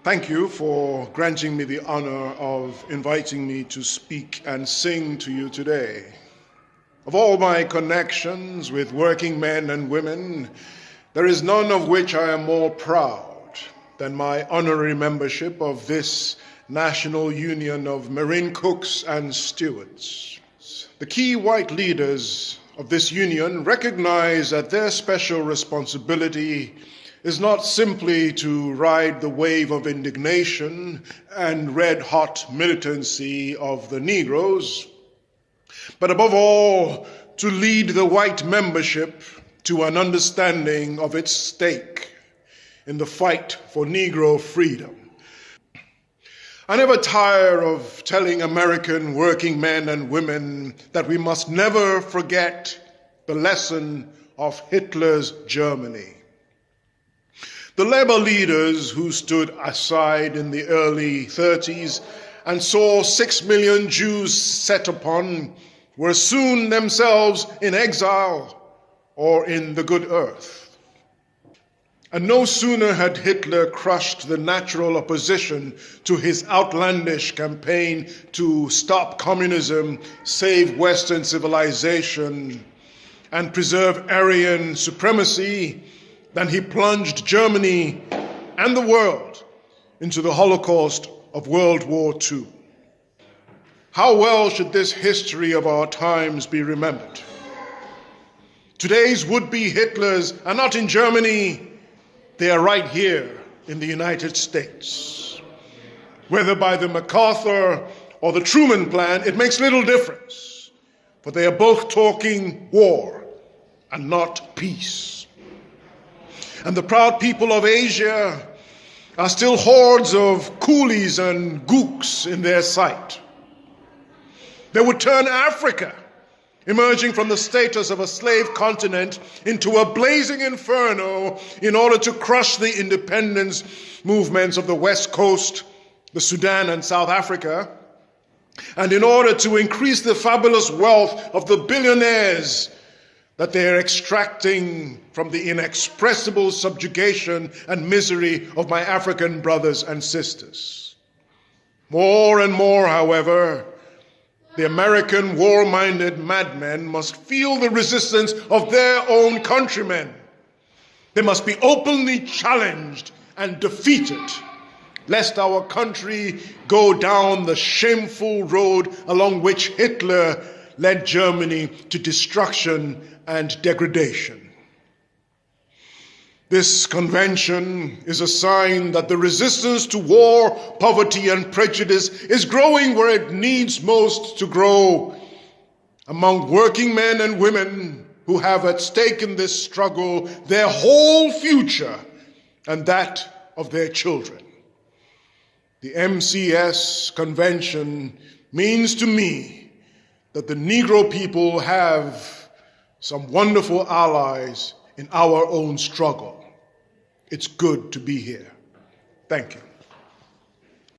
Thank you for granting me the honor of inviting me to speak and sing to you today. Of all my connections with working men and women, there is none of which I am more proud than my honorary membership of this National Union of Marine Cooks and Stewards. The key white leaders of this union recognize that their special responsibility is not simply to ride the wave of indignation and red-hot militancy of the Negroes, but above all, to lead the white membership to an understanding of its stake in the fight for Negro freedom. I never tire of telling American working men and women that we must never forget the lesson of Hitler's Germany. The labor leaders who stood aside in the early 30s and saw 6 million Jews set upon were soon themselves in exile or in the good earth. And no sooner had Hitler crushed the natural opposition to his outlandish campaign to stop communism, save Western civilization, and preserve Aryan supremacy, than he plunged Germany and the world into the Holocaust of World War II. How well should this history of our times be remembered? Today's would-be Hitlers are not in Germany, they are right here in the United States. Whether by the MacArthur or the Truman Plan, it makes little difference, for they are both talking war and not peace. And the proud people of Asia are still hordes of coolies and gooks in their sight. They would turn Africa, emerging from the status of a slave continent, into a blazing inferno in order to crush the independence movements of the West Coast, the Sudan and South Africa, and in order to increase the fabulous wealth of the billionaires that they are extracting from the inexpressible subjugation and misery of my African brothers and sisters. More and more, however, the American war-minded madmen must feel the resistance of their own countrymen. They must be openly challenged and defeated, lest our country go down the shameful road along which Hitler led Germany to destruction and degradation. This convention is a sign that the resistance to war, poverty, and prejudice is growing where it needs most to grow, among working men and women who have at stake in this struggle their whole future and that of their children. The MCS convention means to me that the Negro people have some wonderful allies in our own struggle. It's good to be here. Thank you.